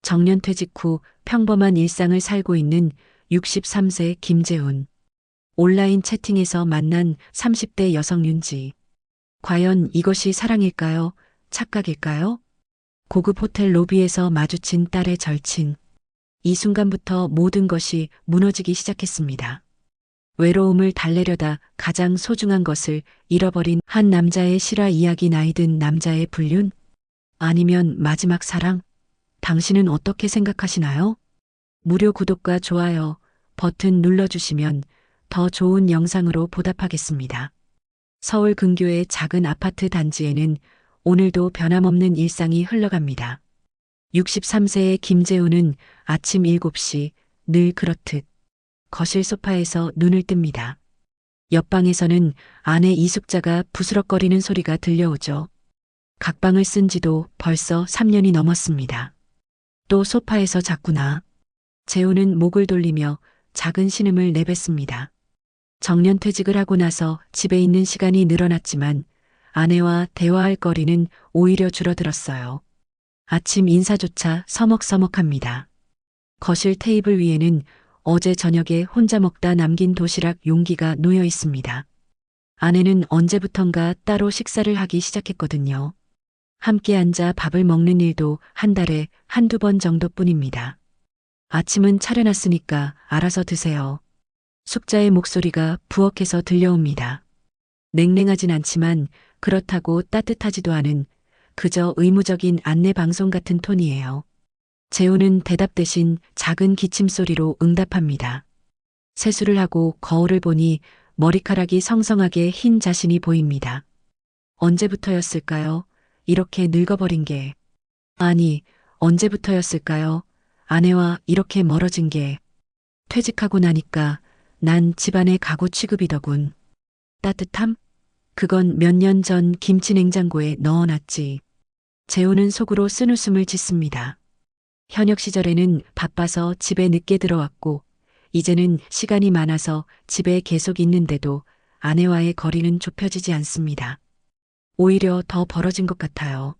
정년퇴직 후 평범한 일상을 살고 있는 63세 김재훈. 온라인 채팅에서 만난 30대 여성 윤지. 과연 이것이 사랑일까요? 착각일까요? 고급 호텔 로비에서 마주친 딸의 절친. 이 순간부터 모든 것이 무너지기 시작했습니다. 외로움을 달래려다 가장 소중한 것을 잃어버린 한 남자의 실화 이야기. 나이 든 남자의 불륜? 아니면 마지막 사랑? 당신은 어떻게 생각하시나요? 무료 구독과 좋아요 버튼 눌러주시면 더 좋은 영상으로 보답하겠습니다. 서울 근교의 작은 아파트 단지에는 오늘도 변함없는 일상이 흘러갑니다. 63세의 김재훈은 아침 7시 늘 그렇듯 거실 소파에서 눈을 뜹니다. 옆방에서는 아내 이숙자가 부스럭거리는 소리가 들려오죠. 각방을 쓴 지도 벌써 3년이 넘었습니다. 또 소파에서 잤구나. 재훈은 목을 돌리며 작은 신음을 내뱉습니다. 정년퇴직을 하고 나서 집에 있는 시간이 늘어났지만 아내와 대화할 거리는 오히려 줄어들었어요. 아침 인사조차 서먹서먹합니다. 거실 테이블 위에는 어제 저녁에 혼자 먹다 남긴 도시락 용기가 놓여 있습니다. 아내는 언제부턴가 따로 식사를 하기 시작했거든요. 함께 앉아 밥을 먹는 일도 한 달에 한두 번 정도뿐입니다. 아침은 차려놨으니까 알아서 드세요. 숙자의 목소리가 부엌에서 들려옵니다. 냉랭하진 않지만 그렇다고 따뜻하지도 않은 그저 의무적인 안내 방송 같은 톤이에요. 재훈은 대답 대신 작은 기침 소리로 응답합니다. 세수를 하고 거울을 보니 머리카락이 성성하게 흰 자신이 보입니다. 언제부터였을까요? 이렇게 늙어버린 게. 아니, 언제부터였을까요? 아내와 이렇게 멀어진 게. 퇴직하고 나니까 난 집안의 가구 취급이더군. 따뜻함? 그건 몇 년 전 김치 냉장고에 넣어놨지. 재훈은 속으로 쓴웃음을 짓습니다. 현역 시절에는 바빠서 집에 늦게 들어왔고 이제는 시간이 많아서 집에 계속 있는데도 아내와의 거리는 좁혀지지 않습니다. 오히려 더 벌어진 것 같아요.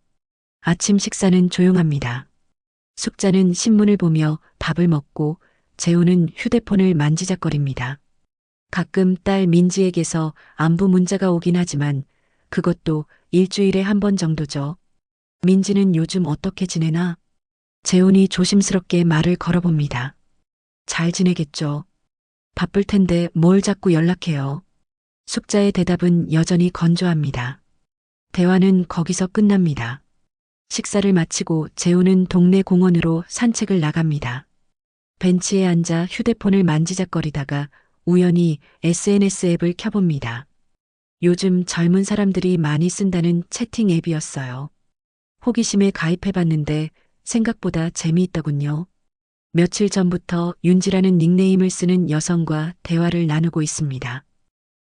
아침 식사는 조용합니다. 숙자는 신문을 보며 밥을 먹고 재훈은 휴대폰을 만지작거립니다. 가끔 딸 민지에게서 안부 문자가 오긴 하지만 그것도 일주일에 한 번 정도죠. 민지는 요즘 어떻게 지내나? 재훈이 조심스럽게 말을 걸어봅니다. 잘 지내겠죠. 바쁠 텐데 뭘 자꾸 연락해요. 숙자의 대답은 여전히 건조합니다. 대화는 거기서 끝납니다. 식사를 마치고 재훈은 동네 공원으로 산책을 나갑니다. 벤치에 앉아 휴대폰을 만지작거리다가 우연히 SNS 앱을 켜봅니다. 요즘 젊은 사람들이 많이 쓴다는 채팅 앱이었어요. 호기심에 가입해봤는데 생각보다 재미있더군요. 며칠 전부터 윤지라는 닉네임을 쓰는 여성과 대화를 나누고 있습니다.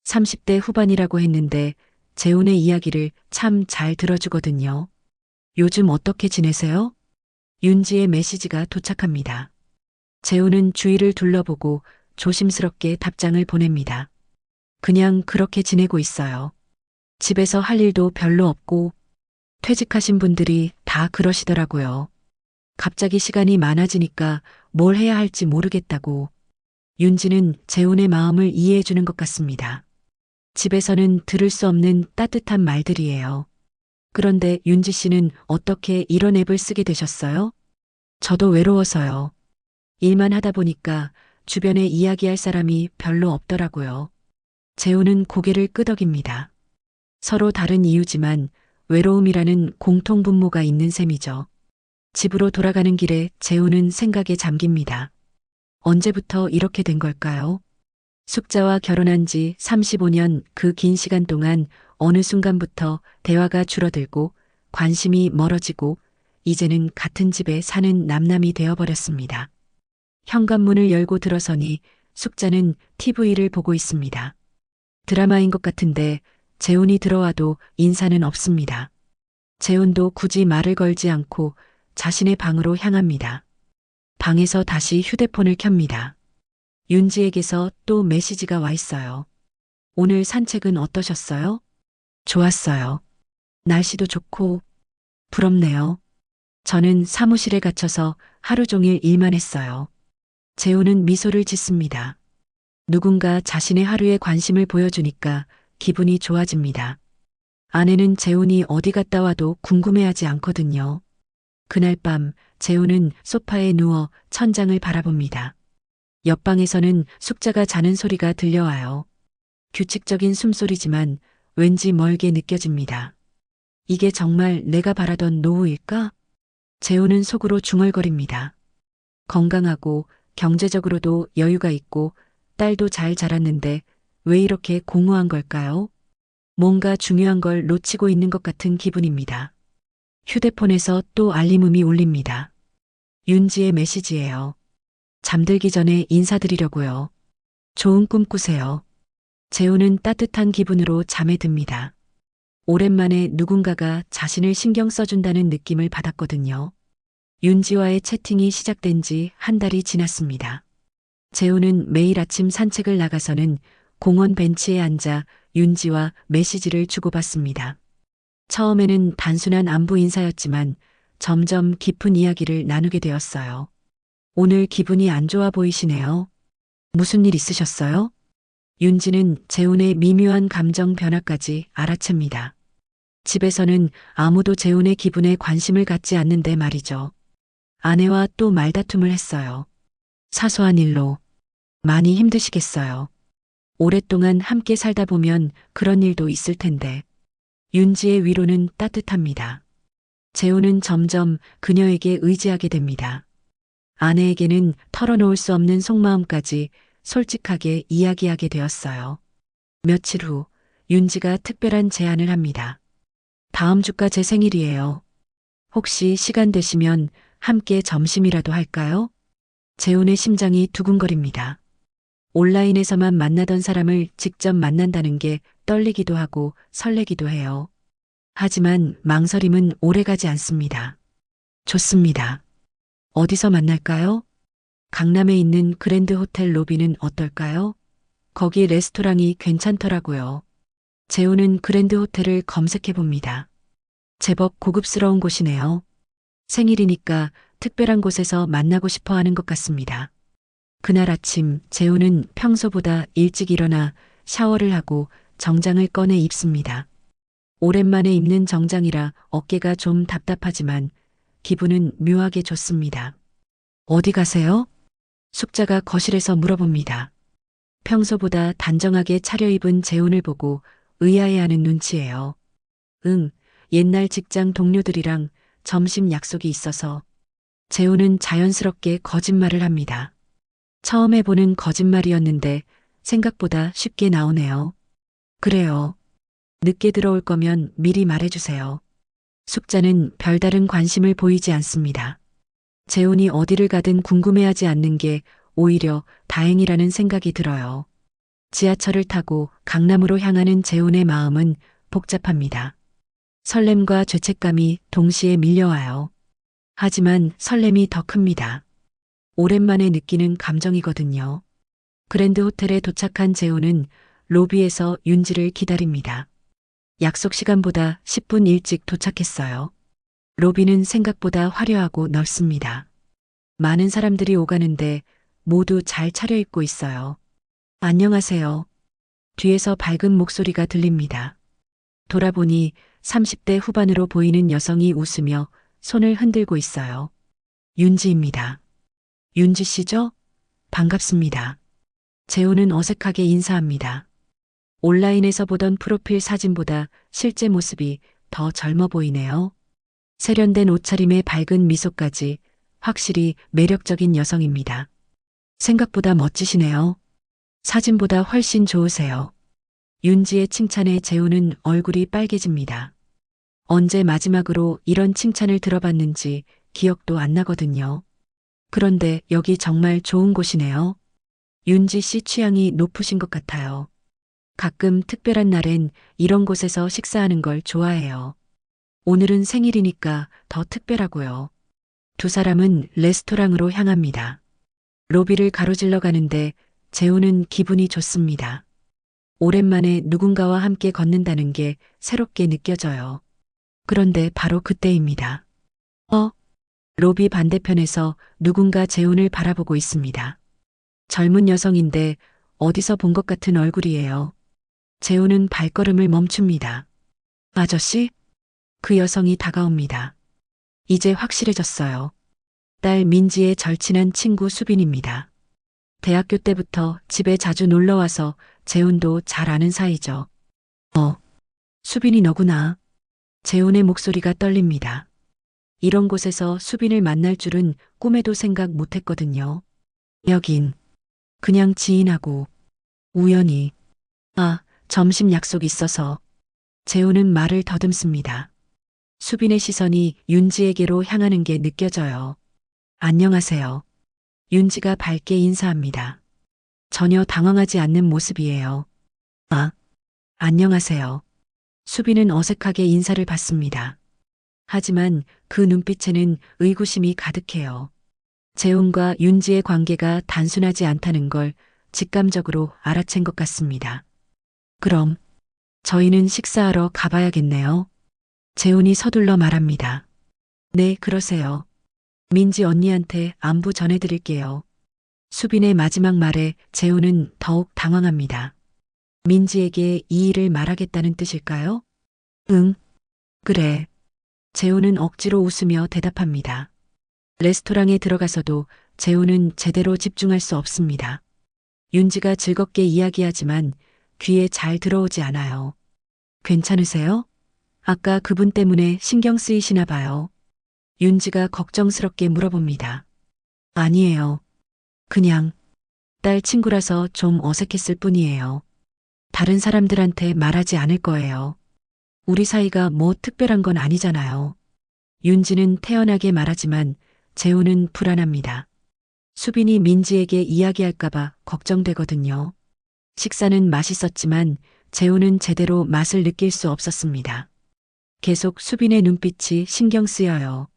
30대 후반이라고 했는데 재훈의 이야기를 참 잘 들어주거든요. 요즘 어떻게 지내세요? 윤지의 메시지가 도착합니다. 재훈은 주위를 둘러보고 조심스럽게 답장을 보냅니다. 그냥 그렇게 지내고 있어요. 집에서 할 일도 별로 없고 퇴직하신 분들이 다 그러시더라고요. 갑자기 시간이 많아지니까 뭘 해야 할지 모르겠다고. 윤지는 재훈의 마음을 이해해 주는 것 같습니다. 집에서는 들을 수 없는 따뜻한 말들이에요. 그런데 윤지 씨는 어떻게 이런 앱을 쓰게 되셨어요? 저도 외로워서요. 일만 하다 보니까 주변에 이야기할 사람이 별로 없더라고요. 재훈은 고개를 끄덕입니다. 서로 다른 이유지만 외로움이라는 공통분모가 있는 셈이죠. 집으로 돌아가는 길에 재훈은 생각에 잠깁니다. 언제부터 이렇게 된 걸까요? 숙자와 결혼한 지 35년 그 긴 시간 동안 어느 순간부터 대화가 줄어들고 관심이 멀어지고 이제는 같은 집에 사는 남남이 되어버렸습니다. 현관문을 열고 들어서니 숙자는 TV를 보고 있습니다. 드라마인 것 같은데 재훈이 들어와도 인사는 없습니다. 재훈도 굳이 말을 걸지 않고 자신의 방으로 향합니다. 방에서 다시 휴대폰을 켭니다. 윤지에게서 또 메시지가 와 있어요. 오늘 산책은 어떠셨어요? 좋았어요. 날씨도 좋고 부럽네요. 저는 사무실에 갇혀서 하루 종일 일만 했어요. 재호는 미소를 짓습니다. 누군가 자신의 하루에 관심을 보여주니까 기분이 좋아집니다. 아내는 재훈이 어디 갔다 와도 궁금해하지 않거든요. 그날 밤 재훈은 소파에 누워 천장을 바라봅니다. 옆방에서는 숙자가 자는 소리가 들려와요. 규칙적인 숨소리지만 왠지 멀게 느껴집니다. 이게 정말 내가 바라던 노후일까? 재훈은 속으로 중얼거립니다. 건강하고 경제적으로도 여유가 있고 딸도 잘 자랐는데 왜 이렇게 공허한 걸까요? 뭔가 중요한 걸 놓치고 있는 것 같은 기분입니다. 휴대폰에서 또 알림음이 울립니다. 윤지의 메시지예요. 잠들기 전에 인사드리려고요. 좋은 꿈 꾸세요. 재우는 따뜻한 기분으로 잠에 듭니다. 오랜만에 누군가가 자신을 신경 써준다는 느낌을 받았거든요. 윤지와의 채팅이 시작된 지 한 달이 지났습니다. 재우는 매일 아침 산책을 나가서는 공원 벤치에 앉아 윤지와 메시지를 주고받습니다. 처음에는 단순한 안부 인사였지만 점점 깊은 이야기를 나누게 되었어요. 오늘 기분이 안 좋아 보이시네요. 무슨 일 있으셨어요? 윤지는 재훈의 미묘한 감정 변화까지 알아챕니다. 집에서는 아무도 재훈의 기분에 관심을 갖지 않는데 말이죠. 아내와 또 말다툼을 했어요. 사소한 일로 많이 힘드시겠어요. 오랫동안 함께 살다 보면 그런 일도 있을 텐데. 윤지의 위로는 따뜻합니다. 재훈은 점점 그녀에게 의지하게 됩니다. 아내에게는 털어놓을 수 없는 속마음까지 솔직하게 이야기하게 되었어요. 며칠 후 윤지가 특별한 제안을 합니다. 다음 주가 제 생일이에요. 혹시 시간 되시면 함께 점심이라도 할까요? 재훈의 심장이 두근거립니다. 온라인에서만 만나던 사람을 직접 만난다는 게 떨리기도 하고 설레기도 해요. 하지만 망설임은 오래가지 않습니다. 좋습니다. 어디서 만날까요? 강남에 있는 그랜드 호텔 로비는 어떨까요? 거기 레스토랑이 괜찮더라고요. 재훈은 그랜드 호텔을 검색해 봅니다. 제법 고급스러운 곳이네요. 생일이니까 특별한 곳에서 만나고 싶어 하는 것 같습니다. 그날 아침 재훈은 평소보다 일찍 일어나 샤워를 하고 정장을 꺼내 입습니다. 오랜만에 입는 정장이라 어깨가 좀 답답하지만 기분은 묘하게 좋습니다. 어디 가세요? 숙자가 거실에서 물어봅니다. 평소보다 단정하게 차려입은 재훈을 보고 의아해하는 눈치예요. 응, 옛날 직장 동료들이랑 점심 약속이 있어서. 재훈은 자연스럽게 거짓말을 합니다. 처음 해보는 거짓말이었는데 생각보다 쉽게 나오네요. 그래요. 늦게 들어올 거면 미리 말해주세요. 숙자는 별다른 관심을 보이지 않습니다. 재훈이 어디를 가든 궁금해하지 않는 게 오히려 다행이라는 생각이 들어요. 지하철을 타고 강남으로 향하는 재훈의 마음은 복잡합니다. 설렘과 죄책감이 동시에 밀려와요. 하지만 설렘이 더 큽니다. 오랜만에 느끼는 감정이거든요. 그랜드 호텔에 도착한 재훈은 로비에서 윤지를 기다립니다. 약속 시간보다 10분 일찍 도착했어요. 로비는 생각보다 화려하고 넓습니다. 많은 사람들이 오가는데 모두 잘 차려입고 있어요. 안녕하세요. 뒤에서 밝은 목소리가 들립니다. 돌아보니 30대 후반으로 보이는 여성이 웃으며 손을 흔들고 있어요. 윤지입니다. 윤지 씨죠? 반갑습니다. 재호는 어색하게 인사합니다. 온라인에서 보던 프로필 사진보다 실제 모습이 더 젊어 보이네요. 세련된 옷차림에 밝은 미소까지 확실히 매력적인 여성입니다. 생각보다 멋지시네요. 사진보다 훨씬 좋으세요. 윤지의 칭찬에 재우는 얼굴이 빨개집니다. 언제 마지막으로 이런 칭찬을 들어봤는지 기억도 안 나거든요. 그런데 여기 정말 좋은 곳이네요. 윤지 씨 취향이 높으신 것 같아요. 가끔 특별한 날엔 이런 곳에서 식사하는 걸 좋아해요. 오늘은 생일이니까 더 특별하고요. 두 사람은 레스토랑으로 향합니다. 로비를 가로질러 가는데 재우는 기분이 좋습니다. 오랜만에 누군가와 함께 걷는다는 게 새롭게 느껴져요. 그런데 바로 그때입니다. 로비 반대편에서 누군가 재훈을 바라보고 있습니다. 젊은 여성인데 어디서 본 것 같은 얼굴이에요. 재훈은 발걸음을 멈춥니다. 아저씨? 그 여성이 다가옵니다. 이제 확실해졌어요. 딸 민지의 절친한 친구 수빈입니다. 대학교 때부터 집에 자주 놀러와서 재훈도 잘 아는 사이죠. 수빈이 너구나. 재훈의 목소리가 떨립니다. 이런 곳에서 수빈을 만날 줄은 꿈에도 생각 못했거든요. 여긴 그냥 지인하고 우연히 점심 약속 있어서. 재훈은 말을 더듬습니다. 수빈의 시선이 윤지에게로 향하는 게 느껴져요. 안녕하세요. 윤지가 밝게 인사합니다. 전혀 당황하지 않는 모습이에요. 안녕하세요. 수빈은 어색하게 인사를 받습니다. 하지만 그 눈빛에는 의구심이 가득해요. 재훈과 윤지의 관계가 단순하지 않다는 걸 직감적으로 알아챈 것 같습니다. 그럼 저희는 식사하러 가봐야겠네요. 재훈이 서둘러 말합니다. 네, 그러세요. 민지 언니한테 안부 전해드릴게요. 수빈의 마지막 말에 재훈은 더욱 당황합니다. 민지에게 이 일을 말하겠다는 뜻일까요? 응, 그래. 재훈은 억지로 웃으며 대답합니다. 레스토랑에 들어가서도 재훈은 제대로 집중할 수 없습니다. 윤지가 즐겁게 이야기하지만 귀에 잘 들어오지 않아요. 괜찮으세요? 아까 그분 때문에 신경 쓰이시나 봐요. 윤지가 걱정스럽게 물어봅니다. 아니에요. 그냥 딸 친구라서 좀 어색했을 뿐이에요. 다른 사람들한테 말하지 않을 거예요. 우리 사이가 뭐 특별한 건 아니잖아요. 윤지는 태연하게 말하지만 재훈은 불안합니다. 수빈이 민지에게 이야기할까봐 걱정되거든요. 식사는 맛있었지만 재훈은 제대로 맛을 느낄 수 없었습니다. 계속 수빈의 눈빛이 신경 쓰여요.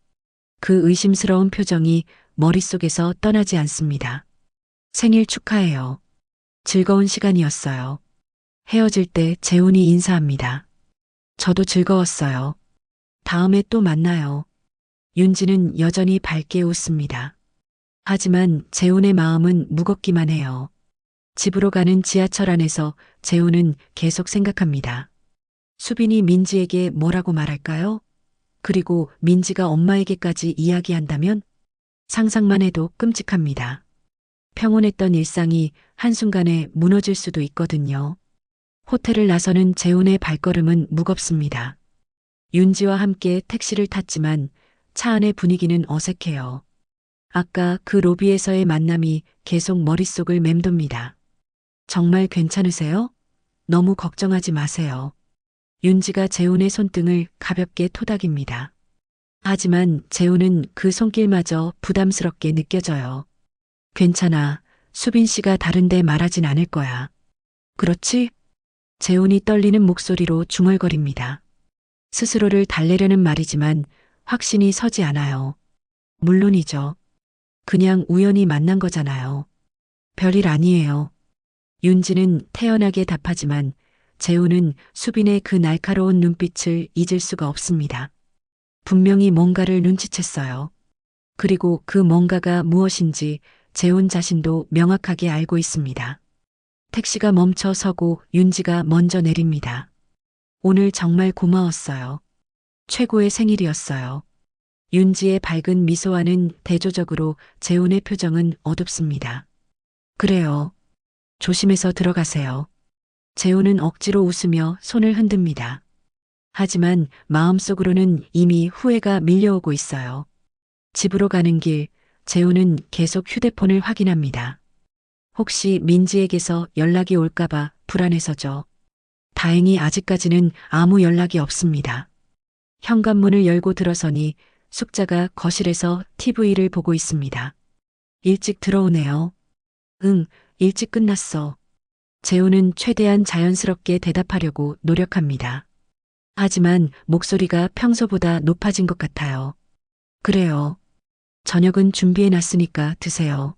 그 의심스러운 표정이 머릿속에서 떠나지 않습니다. 생일 축하해요. 즐거운 시간이었어요. 헤어질 때 재훈이 인사합니다. 저도 즐거웠어요. 다음에 또 만나요. 윤지는 여전히 밝게 웃습니다. 하지만 재훈의 마음은 무겁기만 해요. 집으로 가는 지하철 안에서 재훈은 계속 생각합니다. 수빈이 민지에게 뭐라고 말할까요? 그리고 민지가 엄마에게까지 이야기한다면? 상상만 해도 끔찍합니다. 평온했던 일상이 한순간에 무너질 수도 있거든요. 호텔을 나서는 재훈의 발걸음은 무겁습니다. 윤지와 함께 택시를 탔지만 차 안의 분위기는 어색해요. 아까 그 로비에서의 만남이 계속 머릿속을 맴돕니다. 정말 괜찮으세요? 너무 걱정하지 마세요. 윤지가 재훈의 손등을 가볍게 토닥입니다. 하지만 재훈은 그 손길마저 부담스럽게 느껴져요. 괜찮아. 수빈 씨가 다른데 말하진 않을 거야. 그렇지? 재훈이 떨리는 목소리로 중얼거립니다. 스스로를 달래려는 말이지만 확신이 서지 않아요. 물론이죠. 그냥 우연히 만난 거잖아요. 별일 아니에요. 윤지는 태연하게 답하지만 재훈은 수빈의 그 날카로운 눈빛을 잊을 수가 없습니다. 분명히 뭔가를 눈치챘어요. 그리고 그 뭔가가 무엇인지 재훈 자신도 명확하게 알고 있습니다. 택시가 멈춰 서고 윤지가 먼저 내립니다. 오늘 정말 고마웠어요. 최고의 생일이었어요. 윤지의 밝은 미소와는 대조적으로 재훈의 표정은 어둡습니다. 그래요. 조심해서 들어가세요. 재훈은 억지로 웃으며 손을 흔듭니다. 하지만 마음속으로는 이미 후회가 밀려오고 있어요. 집으로 가는 길, 재훈은 계속 휴대폰을 확인합니다. 혹시 민지에게서 연락이 올까봐 불안해서죠. 다행히 아직까지는 아무 연락이 없습니다. 현관문을 열고 들어서니 숙자가 거실에서 TV를 보고 있습니다. 일찍 들어오네요. 응, 일찍 끝났어. 재훈은 최대한 자연스럽게 대답하려고 노력합니다. 하지만 목소리가 평소보다 높아진 것 같아요. 그래요. 저녁은 준비해놨으니까 드세요.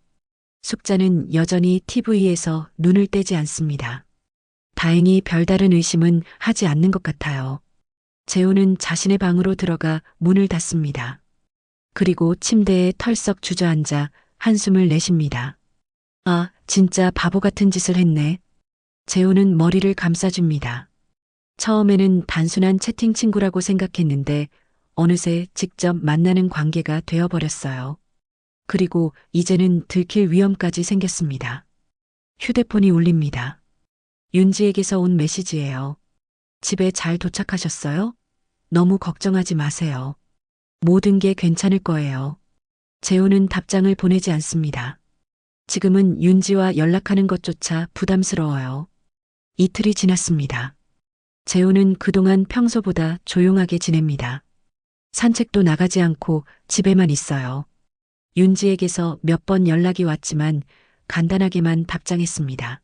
숙자는 여전히 TV에서 눈을 떼지 않습니다. 다행히 별다른 의심은 하지 않는 것 같아요. 재훈은 자신의 방으로 들어가 문을 닫습니다. 그리고 침대에 털썩 주저앉아 한숨을 내쉽니다. 아, 진짜 바보 같은 짓을 했네. 재호는 머리를 감싸줍니다. 처음에는 단순한 채팅 친구라고 생각했는데 어느새 직접 만나는 관계가 되어버렸어요. 그리고 이제는 들킬 위험까지 생겼습니다. 휴대폰이 울립니다. 윤지에게서 온 메시지예요. 집에 잘 도착하셨어요? 너무 걱정하지 마세요. 모든 게 괜찮을 거예요. 재호는 답장을 보내지 않습니다. 지금은 윤지와 연락하는 것조차 부담스러워요. 이틀이 지났습니다. 재호는 그동안 평소보다 조용하게 지냅니다. 산책도 나가지 않고 집에만 있어요. 윤지에게서 몇 번 연락이 왔지만 간단하게만 답장했습니다.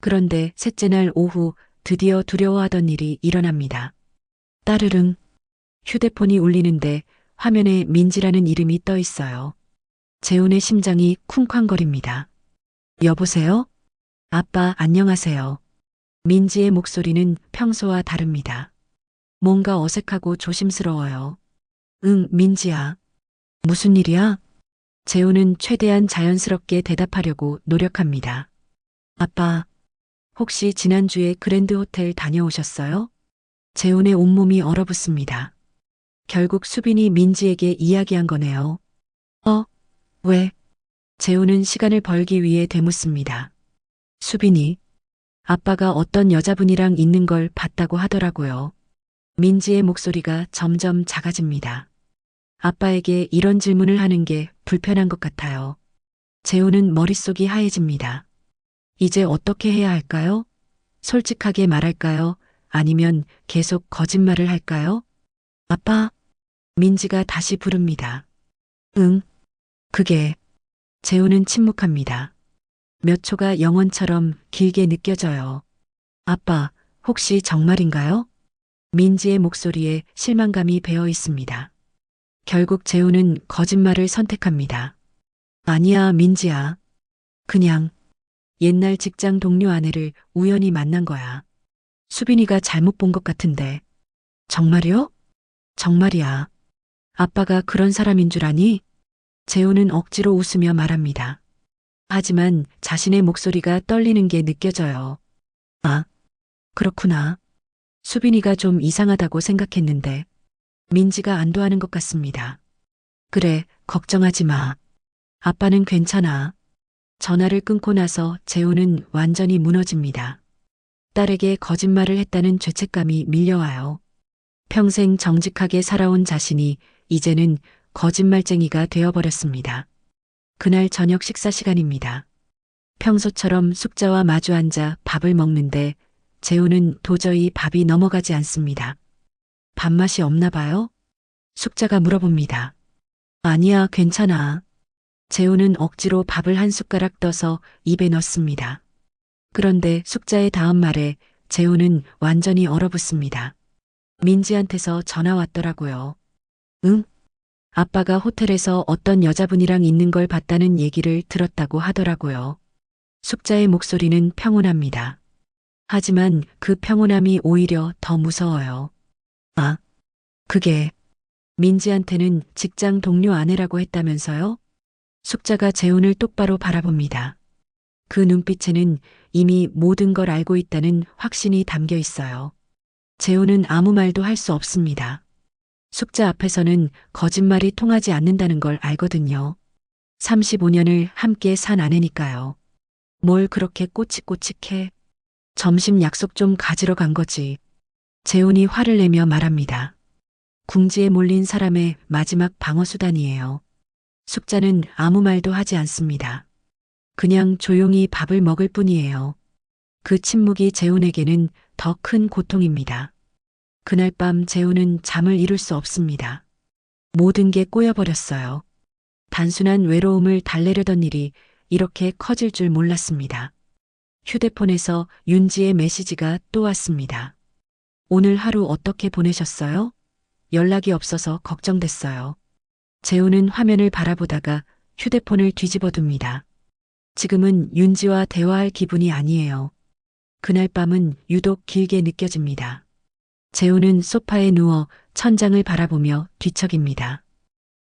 그런데 셋째 날 오후 드디어 두려워하던 일이 일어납니다. 따르릉. 휴대폰이 울리는데 화면에 민지라는 이름이 떠 있어요. 재훈의 심장이 쿵쾅거립니다. 여보세요? 아빠, 안녕하세요. 민지의 목소리는 평소와 다릅니다. 뭔가 어색하고 조심스러워요. 응, 민지야. 무슨 일이야? 재훈은 최대한 자연스럽게 대답하려고 노력합니다. 아빠, 혹시 지난주에 그랜드 호텔 다녀오셨어요? 재훈의 온몸이 얼어붙습니다. 결국 수빈이 민지에게 이야기한 거네요. 왜? 재훈은 시간을 벌기 위해 되묻습니다. 수빈이 아빠가 어떤 여자분이랑 있는 걸 봤다고 하더라고요. 민지의 목소리가 점점 작아집니다. 아빠에게 이런 질문을 하는 게 불편한 것 같아요. 재훈은 머릿속이 하얘집니다. 이제 어떻게 해야 할까요? 솔직하게 말할까요? 아니면 계속 거짓말을 할까요? 아빠, 민지가 다시 부릅니다. 응, 그게. 재훈은 침묵합니다. 몇 초가 영원처럼 길게 느껴져요. 아빠, 혹시 정말인가요? 민지의 목소리에 실망감이 배어 있습니다. 결국 재훈은 거짓말을 선택합니다. 아니야, 민지야. 그냥 옛날 직장 동료 아내를 우연히 만난 거야. 수빈이가 잘못 본 것 같은데. 정말요? 정말이야. 아빠가 그런 사람인 줄 아니? 재훈은 억지로 웃으며 말합니다. 하지만 자신의 목소리가 떨리는 게 느껴져요. 아, 그렇구나. 수빈이가 좀 이상하다고 생각했는데 민지가 안도하는 것 같습니다. 그래, 걱정하지 마. 아빠는 괜찮아. 전화를 끊고 나서 재훈은 완전히 무너집니다. 딸에게 거짓말을 했다는 죄책감이 밀려와요. 평생 정직하게 살아온 자신이 이제는 거짓말쟁이가 되어버렸습니다. 그날 저녁 식사 시간입니다. 평소처럼 숙자와 마주 앉아 밥을 먹는데 재훈은 도저히 밥이 넘어가지 않습니다. 밥맛이 없나 봐요? 숙자가 물어봅니다. 아니야, 괜찮아. 재훈은 억지로 밥을 한 숟가락 떠서 입에 넣습니다. 그런데 숙자의 다음 말에 재훈은 완전히 얼어붙습니다. 민지한테서 전화 왔더라고요. 응? 아빠가 호텔에서 어떤 여자분이랑 있는 걸 봤다는 얘기를 들었다고 하더라고요. 숙자의 목소리는 평온합니다. 하지만 그 평온함이 오히려 더 무서워요. 아, 그게 민지한테는 직장 동료 아내라고 했다면서요? 숙자가 재훈을 똑바로 바라봅니다. 그 눈빛에는 이미 모든 걸 알고 있다는 확신이 담겨 있어요. 재훈은 아무 말도 할 수 없습니다. 숙자 앞에서는 거짓말이 통하지 않는다는 걸 알거든요. 35년을 함께 산 아내니까요. 뭘 그렇게 꼬치꼬치해? 점심 약속 좀 가지러 간 거지. 재훈이 화를 내며 말합니다. 궁지에 몰린 사람의 마지막 방어수단이에요. 숙자는 아무 말도 하지 않습니다. 그냥 조용히 밥을 먹을 뿐이에요. 그 침묵이 재훈에게는 더 큰 고통입니다. 그날 밤 재훈은 잠을 이룰 수 없습니다. 모든 게 꼬여버렸어요. 단순한 외로움을 달래려던 일이 이렇게 커질 줄 몰랐습니다. 휴대폰에서 윤지의 메시지가 또 왔습니다. 오늘 하루 어떻게 보내셨어요? 연락이 없어서 걱정됐어요. 재훈은 화면을 바라보다가 휴대폰을 뒤집어둡니다. 지금은 윤지와 대화할 기분이 아니에요. 그날 밤은 유독 길게 느껴집니다. 재훈은 소파에 누워 천장을 바라보며 뒤척입니다.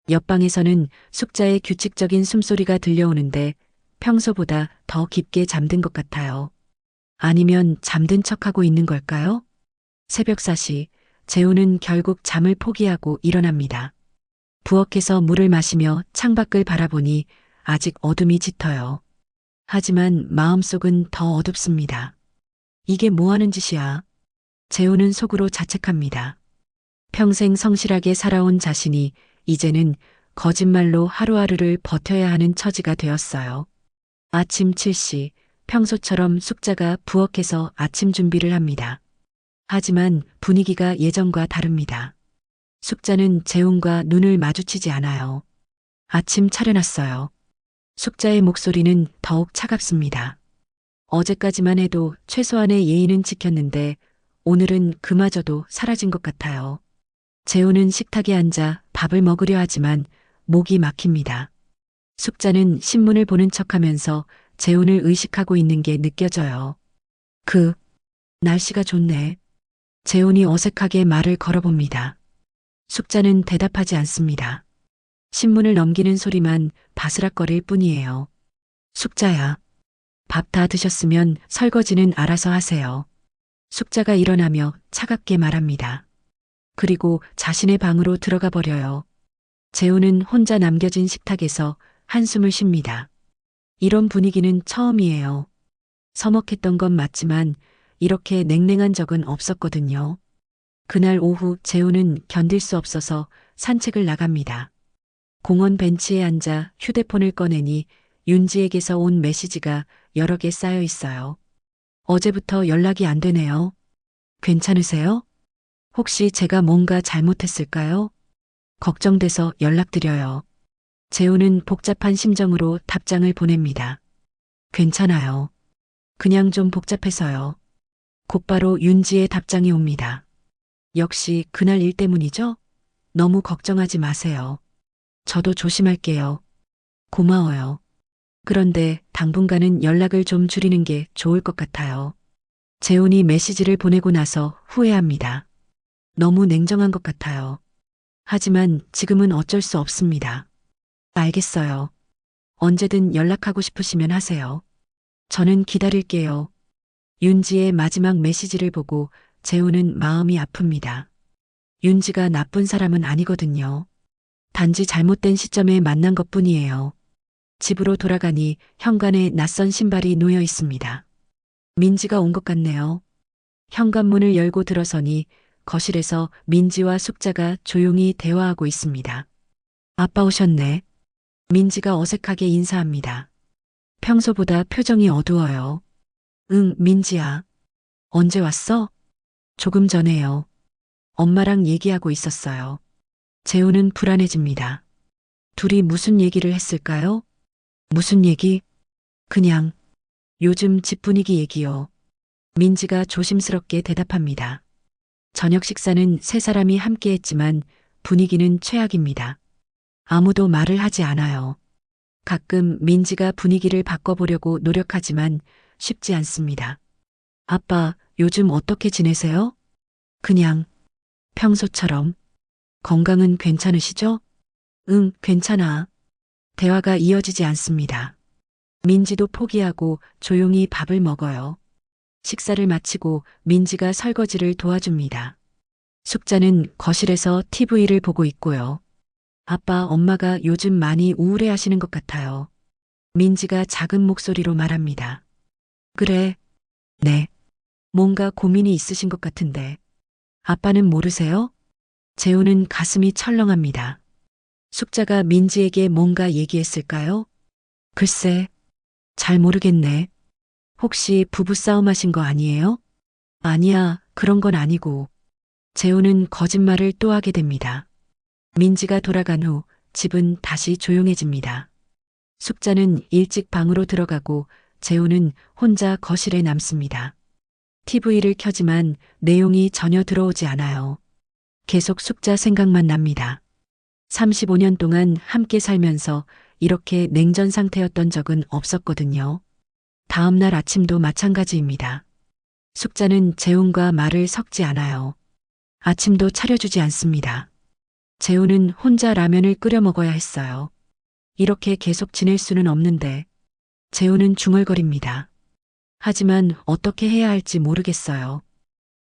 옆방에서는 숙자의 규칙적인 숨소리가 들려오는데 평소보다 더 깊게 잠든 것 같아요. 아니면 잠든 척하고 있는 걸까요? 새벽 4시, 재우는 결국 잠을 포기하고 일어납니다. 부엌에서 물을 마시며 창밖을 바라보니 아직 어둠이 짙어요. 하지만 마음속은 더 어둡습니다. 이게 뭐 하는 짓이야? 재우는 속으로 자책합니다. 평생 성실하게 살아온 자신이 이제는 거짓말로 하루하루를 버텨야 하는 처지가 되었어요. 아침 7시, 평소처럼 숙자가 부엌에서 아침 준비를 합니다. 하지만 분위기가 예전과 다릅니다. 숙자는 재훈과 눈을 마주치지 않아요. 아침 차려놨어요. 숙자의 목소리는 더욱 차갑습니다. 어제까지만 해도 최소한의 예의는 지켰는데 오늘은 그마저도 사라진 것 같아요. 재훈은 식탁에 앉아 밥을 먹으려 하지만 목이 막힙니다. 숙자는 신문을 보는 척하면서 재훈을 의식하고 있는 게 느껴져요. 날씨가 좋네. 재훈이 어색하게 말을 걸어봅니다. 숙자는 대답하지 않습니다. 신문을 넘기는 소리만 바스락거릴 뿐이에요. 숙자야. 밥 다 드셨으면 설거지는 알아서 하세요. 숙자가 일어나며 차갑게 말합니다. 그리고 자신의 방으로 들어가 버려요. 재훈은 혼자 남겨진 식탁에서 한숨을 쉽니다. 이런 분위기는 처음이에요. 서먹했던 건 맞지만 이렇게 냉랭한 적은 없었거든요. 그날 오후 재훈은 견딜 수 없어서 산책을 나갑니다. 공원 벤치에 앉아 휴대폰을 꺼내니 윤지에게서 온 메시지가 여러 개 쌓여 있어요. 어제부터 연락이 안 되네요. 괜찮으세요? 혹시 제가 뭔가 잘못했을까요? 걱정돼서 연락드려요. 재훈은 복잡한 심정으로 답장을 보냅니다. 괜찮아요. 그냥 좀 복잡해서요. 곧바로 윤지의 답장이 옵니다. 역시 그날 일 때문이죠? 너무 걱정하지 마세요. 저도 조심할게요. 고마워요. 그런데 당분간은 연락을 좀 줄이는 게 좋을 것 같아요. 재훈이 메시지를 보내고 나서 후회합니다. 너무 냉정한 것 같아요. 하지만 지금은 어쩔 수 없습니다. 알겠어요. 언제든 연락하고 싶으시면 하세요. 저는 기다릴게요. 윤지의 마지막 메시지를 보고 재훈은 마음이 아픕니다. 윤지가 나쁜 사람은 아니거든요. 단지 잘못된 시점에 만난 것뿐이에요. 집으로 돌아가니 현관에 낯선 신발이 놓여 있습니다. 민지가 온 것 같네요. 현관문을 열고 들어서니 거실에서 민지와 숙자가 조용히 대화하고 있습니다. 아빠 오셨네. 민지가 어색하게 인사합니다. 평소보다 표정이 어두워요. 응, 민지야. 언제 왔어? 조금 전에요. 엄마랑 얘기하고 있었어요. 재훈은 불안해집니다. 둘이 무슨 얘기를 했을까요? 무슨 얘기? 그냥 요즘 집 분위기 얘기요. 민지가 조심스럽게 대답합니다. 저녁 식사는 세 사람이 함께 했지만 분위기는 최악입니다. 아무도 말을 하지 않아요. 가끔 민지가 분위기를 바꿔보려고 노력하지만 쉽지 않습니다. 아빠, 요즘 어떻게 지내세요? 그냥 평소처럼. 건강은 괜찮으시죠? 응, 괜찮아. 대화가 이어지지 않습니다. 민지도 포기하고 조용히 밥을 먹어요. 식사를 마치고 민지가 설거지를 도와줍니다. 숙자는 거실에서 TV를 보고 있고요. 아빠, 엄마가 요즘 많이 우울해 하시는 것 같아요. 민지가 작은 목소리로 말합니다. 그래. 네. 뭔가 고민이 있으신 것 같은데. 아빠는 모르세요? 재훈은 가슴이 철렁합니다. 숙자가 민지에게 뭔가 얘기했을까요? 글쎄, 잘 모르겠네. 혹시 부부싸움 하신 거 아니에요? 아니야, 그런 건 아니고. 재훈은 거짓말을 또 하게 됩니다. 민지가 돌아간 후 집은 다시 조용해집니다. 숙자는 일찍 방으로 들어가고 재훈은 혼자 거실에 남습니다. TV를 켜지만 내용이 전혀 들어오지 않아요. 계속 숙자 생각만 납니다. 35년 동안 함께 살면서 이렇게 냉전 상태였던 적은 없었거든요. 다음 날 아침도 마찬가지입니다. 숙자는 재훈과 말을 섞지 않아요. 아침도 차려주지 않습니다. 재우는 혼자 라면을 끓여 먹어야 했어요. 이렇게 계속 지낼 수는 없는데 재우는 중얼거립니다. 하지만 어떻게 해야 할지 모르겠어요.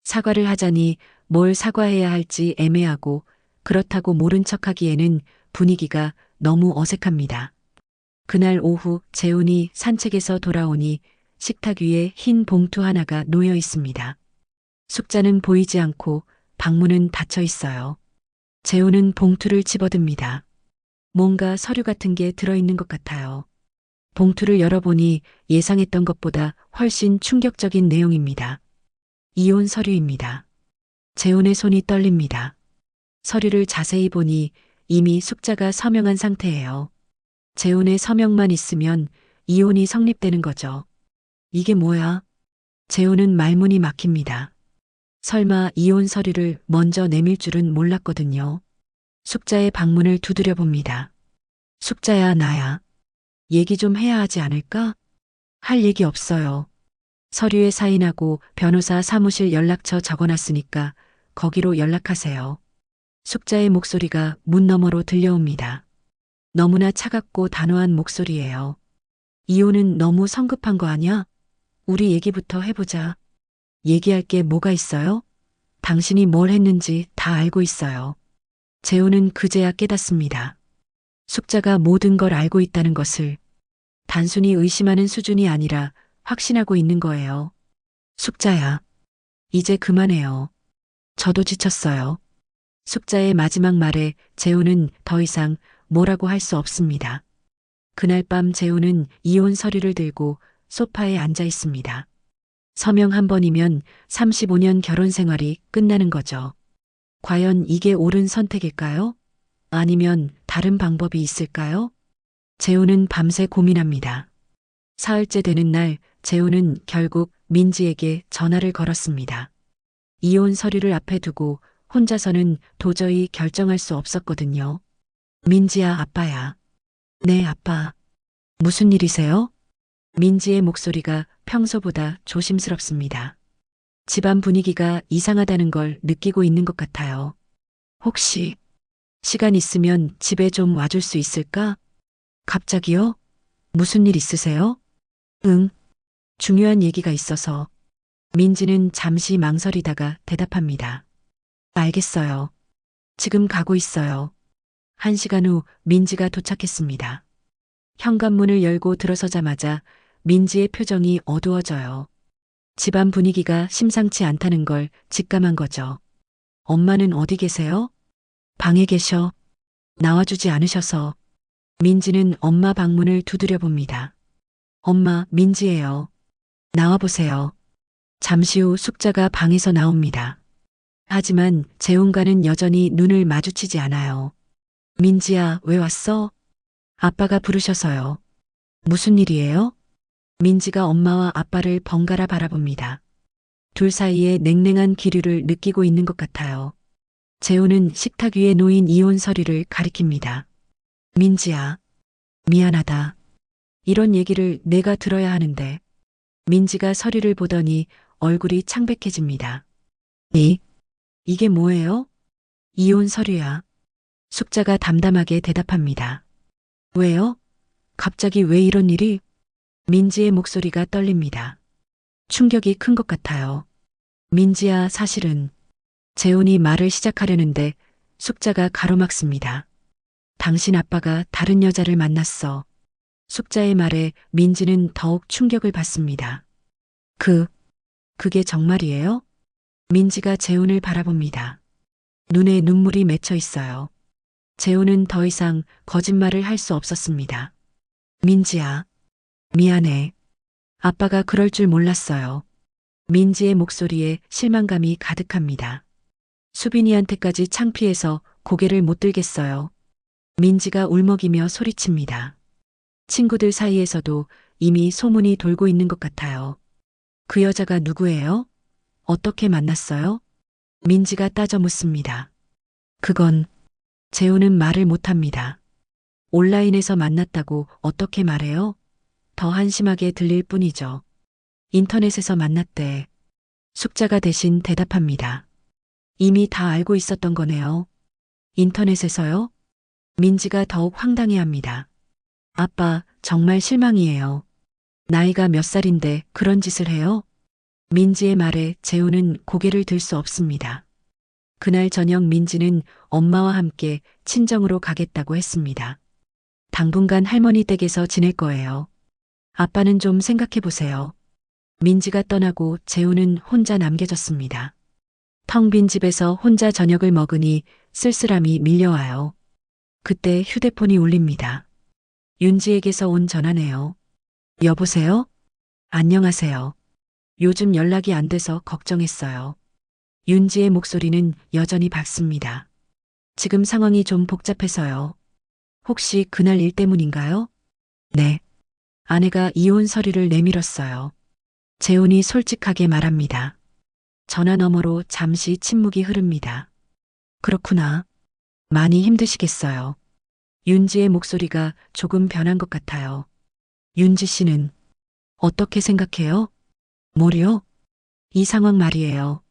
사과를 하자니 뭘 사과해야 할지 애매하고 그렇다고 모른 척하기에는 분위기가 너무 어색합니다. 그날 오후 재훈이 산책에서 돌아오니 식탁 위에 흰 봉투 하나가 놓여 있습니다. 숙자는 보이지 않고 방문은 닫혀 있어요. 재훈은 봉투를 집어듭니다. 뭔가 서류 같은 게 들어있는 것 같아요. 봉투를 열어보니 예상했던 것보다 훨씬 충격적인 내용입니다. 이혼 서류입니다. 재훈의 손이 떨립니다. 서류를 자세히 보니 이미 숙자가 서명한 상태예요. 재훈의 서명만 있으면 이혼이 성립되는 거죠. 이게 뭐야? 재훈은 말문이 막힙니다. 설마 이혼 서류를 먼저 내밀 줄은 몰랐거든요. 숙자의 방문을 두드려 봅니다. 숙자야, 나야. 얘기 좀 해야 하지 않을까? 할 얘기 없어요. 서류에 사인하고 변호사 사무실 연락처 적어놨으니까 거기로 연락하세요. 숙자의 목소리가 문 너머로 들려옵니다. 너무나 차갑고 단호한 목소리예요. 이혼은 너무 성급한 거 아니야? 우리 얘기부터 해보자. 얘기할 게 뭐가 있어요? 당신이 뭘 했는지 다 알고 있어요. 재훈은 그제야 깨닫습니다. 숙자가 모든 걸 알고 있다는 것을 단순히 의심하는 수준이 아니라 확신하고 있는 거예요. 숙자야, 이제 그만해요. 저도 지쳤어요. 숙자의 마지막 말에 재훈은 더 이상 뭐라고 할 수 없습니다. 그날 밤 재훈은 이혼 서류를 들고 소파에 앉아 있습니다. 서명 한 번이면 35년 결혼 생활이 끝나는 거죠. 과연 이게 옳은 선택일까요? 아니면 다른 방법이 있을까요? 재훈은 밤새 고민합니다. 사흘째 되는 날 재훈은 결국 민지에게 전화를 걸었습니다. 이혼 서류를 앞에 두고 혼자서는 도저히 결정할 수 없었거든요. 민지야, 아빠야. 네, 아빠. 무슨 일이세요? 민지의 목소리가 평소보다 조심스럽습니다. 집안 분위기가 이상하다는 걸 느끼고 있는 것 같아요. 혹시 시간 있으면 집에 좀 와줄 수 있을까? 갑자기요? 무슨 일 있으세요? 응, 중요한 얘기가 있어서. 민지는 잠시 망설이다가 대답합니다. 알겠어요. 지금 가고 있어요. 1시간 후 민지가 도착했습니다. 현관문을 열고 들어서자마자 민지의 표정이 어두워져요. 집안 분위기가 심상치 않다는 걸 직감한 거죠. 엄마는 어디 계세요? 방에 계셔. 나와주지 않으셔서. 민지는 엄마 방문을 두드려 봅니다. 엄마, 민지예요. 나와보세요. 잠시 후 숙자가 방에서 나옵니다. 하지만 재훈과는 여전히 눈을 마주치지 않아요. 민지야, 왜 왔어? 아빠가 부르셔서요. 무슨 일이에요? 민지가 엄마와 아빠를 번갈아 바라봅니다. 둘 사이에 냉랭한 기류를 느끼고 있는 것 같아요. 재훈은 식탁 위에 놓인 이혼 서류를 가리킵니다. 민지야, 미안하다. 이런 얘기를 내가 들어야 하는데. 민지가 서류를 보더니 얼굴이 창백해집니다. 이게 뭐예요? 이혼 서류야. 숙자가 담담하게 대답합니다. 왜요? 갑자기 왜 이런 일이? 민지의 목소리가 떨립니다. 충격이 큰 것 같아요. 민지야, 사실은. 재훈이 말을 시작하려는데 숙자가 가로막습니다. 당신 아빠가 다른 여자를 만났어. 숙자의 말에 민지는 더욱 충격을 받습니다. 그게 정말이에요? 민지가 재훈을 바라봅니다. 눈에 눈물이 맺혀 있어요. 재훈은 더 이상 거짓말을 할 수 없었습니다. 민지야, 미안해. 아빠가 그럴 줄 몰랐어요. 민지의 목소리에 실망감이 가득합니다. 수빈이한테까지 창피해서 고개를 못 들겠어요. 민지가 울먹이며 소리칩니다. 친구들 사이에서도 이미 소문이 돌고 있는 것 같아요. 그 여자가 누구예요? 어떻게 만났어요? 민지가 따져 묻습니다. 그건 재훈은 말을 못합니다. 온라인에서 만났다고 어떻게 말해요? 더 한심하게 들릴 뿐이죠. 인터넷에서 만났대. 숙자가 대신 대답합니다. 이미 다 알고 있었던 거네요. 인터넷에서요? 민지가 더욱 황당해합니다. 아빠, 정말 실망이에요. 나이가 몇 살인데 그런 짓을 해요? 민지의 말에 재우는 고개를 들 수 없습니다. 그날 저녁 민지는 엄마와 함께 친정으로 가겠다고 했습니다. 당분간 할머니 댁에서 지낼 거예요. 아빠는 좀 생각해 보세요. 민지가 떠나고 재우는 혼자 남겨졌습니다. 텅 빈 집에서 혼자 저녁을 먹으니 쓸쓸함이 밀려와요. 그때 휴대폰이 울립니다. 윤지에게서 온 전화네요. 여보세요? 안녕하세요. 요즘 연락이 안 돼서 걱정했어요. 윤지의 목소리는 여전히 밝습니다. 지금 상황이 좀 복잡해서요. 혹시 그날 일 때문인가요? 네. 아내가 이혼 서류를 내밀었어요. 재훈이 솔직하게 말합니다. 전화 너머로 잠시 침묵이 흐릅니다. 그렇구나. 많이 힘드시겠어요. 윤지의 목소리가 조금 변한 것 같아요. 윤지 씨는 어떻게 생각해요? 뭐요? 이 상황 말이에요.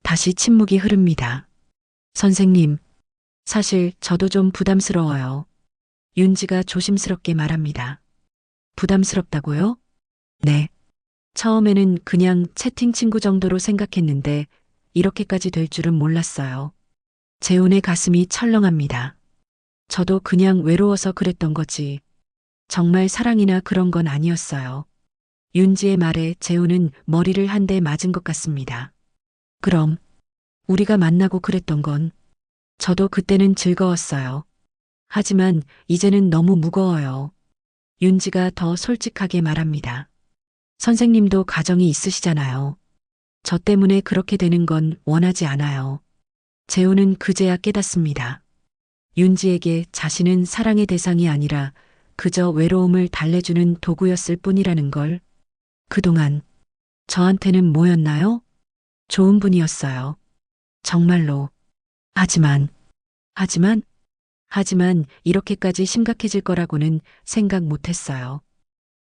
다시 침묵이 흐릅니다. 선생님, 사실 저도 좀 부담스러워요. 윤지가 조심스럽게 말합니다. 부담스럽다고요? 네. 처음에는 그냥 채팅 친구 정도로 생각했는데 이렇게까지 될 줄은 몰랐어요. 재훈의 가슴이 철렁합니다. 저도 그냥 외로워서 그랬던 거지. 정말 사랑이나 그런 건 아니었어요. 윤지의 말에 재훈은 머리를 한 대 맞은 것 같습니다. 그럼 우리가 만나고 그랬던 건 저도 그때는 즐거웠어요. 하지만 이제는 너무 무거워요. 윤지가 더 솔직하게 말합니다. 선생님도 가정이 있으시잖아요. 저 때문에 그렇게 되는 건 원하지 않아요. 재훈은 그제야 깨닫습니다. 윤지에게 자신은 사랑의 대상이 아니라 그저 외로움을 달래주는 도구였을 뿐이라는 걸. 그동안 저한테는 뭐였나요? 좋은 분이었어요. 정말로. 하지만, 하지만, 하지만 이렇게까지 심각해질 거라고는 생각 못했어요.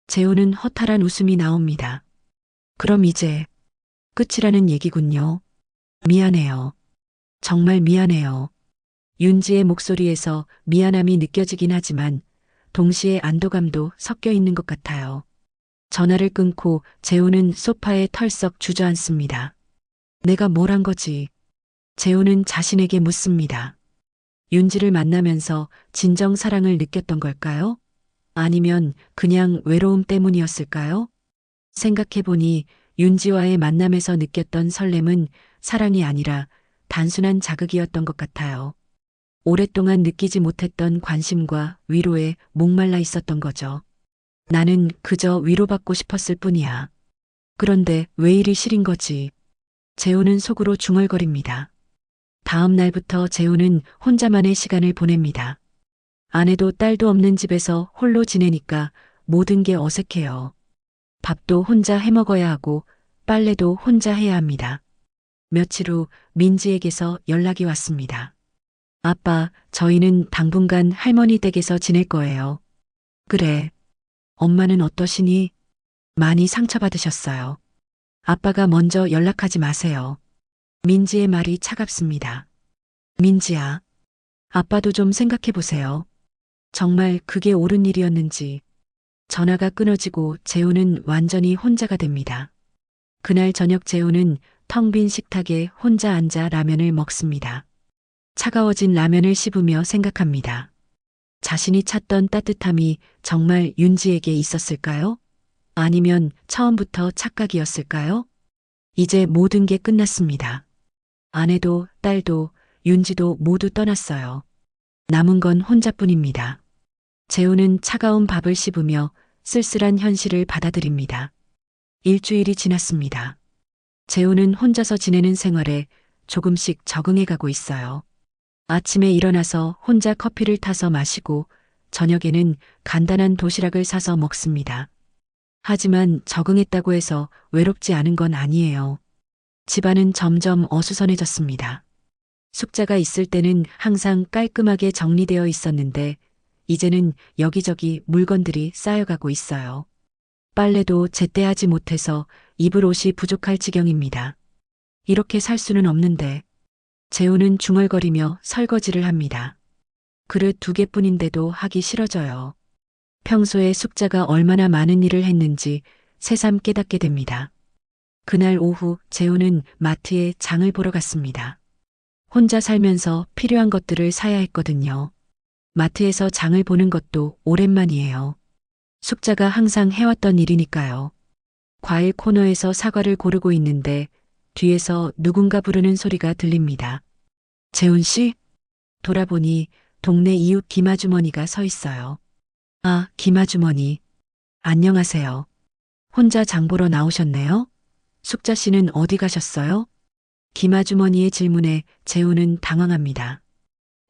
재훈은 허탈한 웃음이 나옵니다. 그럼 이제 끝이라는 얘기군요. 미안해요. 정말 미안해요. 윤지의 목소리에서 미안함이 느껴지긴 하지만 동시에 안도감도 섞여 있는 것 같아요. 전화를 끊고 재훈은 소파에 털썩 주저앉습니다. 내가 뭘 한 거지? 재훈은 자신에게 묻습니다. 윤지를 만나면서 진정 사랑을 느꼈던 걸까요? 아니면 그냥 외로움 때문이었을까요? 생각해보니 윤지와의 만남에서 느꼈던 설렘은 사랑이 아니라 단순한 자극이었던 것 같아요. 오랫동안 느끼지 못했던 관심과 위로에 목말라 있었던 거죠. 나는 그저 위로받고 싶었을 뿐이야. 그런데 왜 이리 시린 거지? 재훈은 속으로 중얼거립니다. 다음 날부터 재훈은 혼자만의 시간을 보냅니다. 아내도 딸도 없는 집에서 홀로 지내니까 모든 게 어색해요. 밥도 혼자 해 먹어야 하고 빨래도 혼자 해야 합니다. 며칠 후 민지에게서 연락이 왔습니다. 아빠, 저희는 당분간 할머니 댁에서 지낼 거예요. 그래. 엄마는 어떠시니? 많이 상처받으셨어요. 아빠가 먼저 연락하지 마세요. 민지의 말이 차갑습니다. 민지야, 아빠도 좀 생각해 보세요. 정말 그게 옳은 일이었는지. 전화가 끊어지고 재훈은 완전히 혼자가 됩니다. 그날 저녁 재훈은 텅 빈 식탁에 혼자 앉아 라면을 먹습니다. 차가워진 라면을 씹으며 생각합니다. 자신이 찾던 따뜻함이 정말 윤지에게 있었을까요? 아니면 처음부터 착각이었을까요? 이제 모든 게 끝났습니다. 아내도 딸도 윤지도 모두 떠났어요. 남은 건 혼자뿐입니다. 재훈은 차가운 밥을 씹으며 쓸쓸한 현실을 받아들입니다. 일주일이 지났습니다. 재훈은 혼자서 지내는 생활에 조금씩 적응해가고 있어요. 아침에 일어나서 혼자 커피를 타서 마시고 저녁에는 간단한 도시락을 사서 먹습니다. 하지만 적응했다고 해서 외롭지 않은 건 아니에요. 집안은 점점 어수선해졌습니다. 숙자가 있을 때는 항상 깔끔하게 정리되어 있었는데 이제는 여기저기 물건들이 쌓여가고 있어요. 빨래도 제때 하지 못해서 입을 옷이 부족할 지경입니다. 이렇게 살 수는 없는데 재훈은 중얼거리며 설거지를 합니다. 그릇 2개뿐인데도 하기 싫어져요. 평소에 숙자가 얼마나 많은 일을 했는지 새삼 깨닫게 됩니다. 그날 오후 재훈은 마트에 장을 보러 갔습니다. 혼자 살면서 필요한 것들을 사야 했거든요. 마트에서 장을 보는 것도 오랜만이에요. 숙자가 항상 해왔던 일이니까요. 과일 코너에서 사과를 고르고 있는데 뒤에서 누군가 부르는 소리가 들립니다. 재훈 씨? 돌아보니 동네 이웃 김아주머니가 서 있어요. 아, 김아주머니. 안녕하세요. 혼자 장 보러 나오셨네요? 숙자 씨는 어디 가셨어요? 김아주머니의 질문에 재훈은 당황합니다.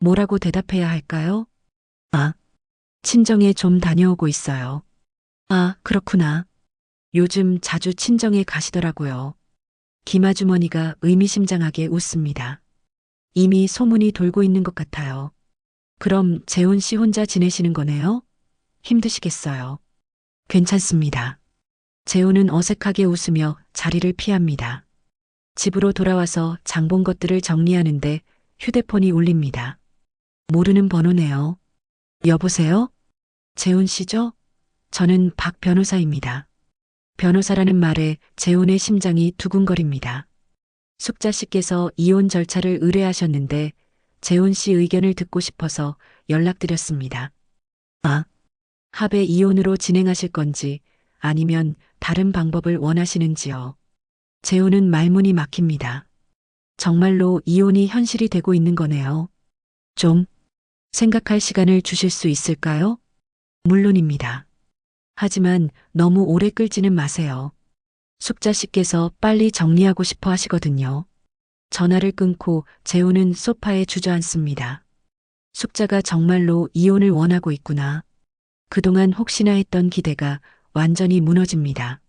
뭐라고 대답해야 할까요? 아, 친정에 좀 다녀오고 있어요. 아, 그렇구나. 요즘 자주 친정에 가시더라고요. 김아주머니가 의미심장하게 웃습니다. 이미 소문이 돌고 있는 것 같아요. 그럼 재훈 씨 혼자 지내시는 거네요? 힘드시겠어요. 괜찮습니다. 재훈은 어색하게 웃으며 자리를 피합니다. 집으로 돌아와서 장본 것들을 정리하는데 휴대폰이 울립니다. 모르는 번호네요. 여보세요? 재훈 씨죠? 저는 박 변호사입니다. 변호사라는 말에 재훈의 심장이 두근거립니다. 숙자 씨께서 이혼 절차를 의뢰하셨는데 재훈 씨 의견을 듣고 싶어서 연락드렸습니다. 아, 합의 이혼으로 진행하실 건지 아니면 다른 방법을 원하시는지요? 재훈은 말문이 막힙니다. 정말로 이혼이 현실이 되고 있는 거네요. 좀 생각할 시간을 주실 수 있을까요? 물론입니다. 하지만 너무 오래 끌지는 마세요. 숙자 씨께서 빨리 정리하고 싶어 하시거든요. 전화를 끊고 재훈은 소파에 주저앉습니다. 숙자가 정말로 이혼을 원하고 있구나. 그동안 혹시나 했던 기대가 완전히 무너집니다.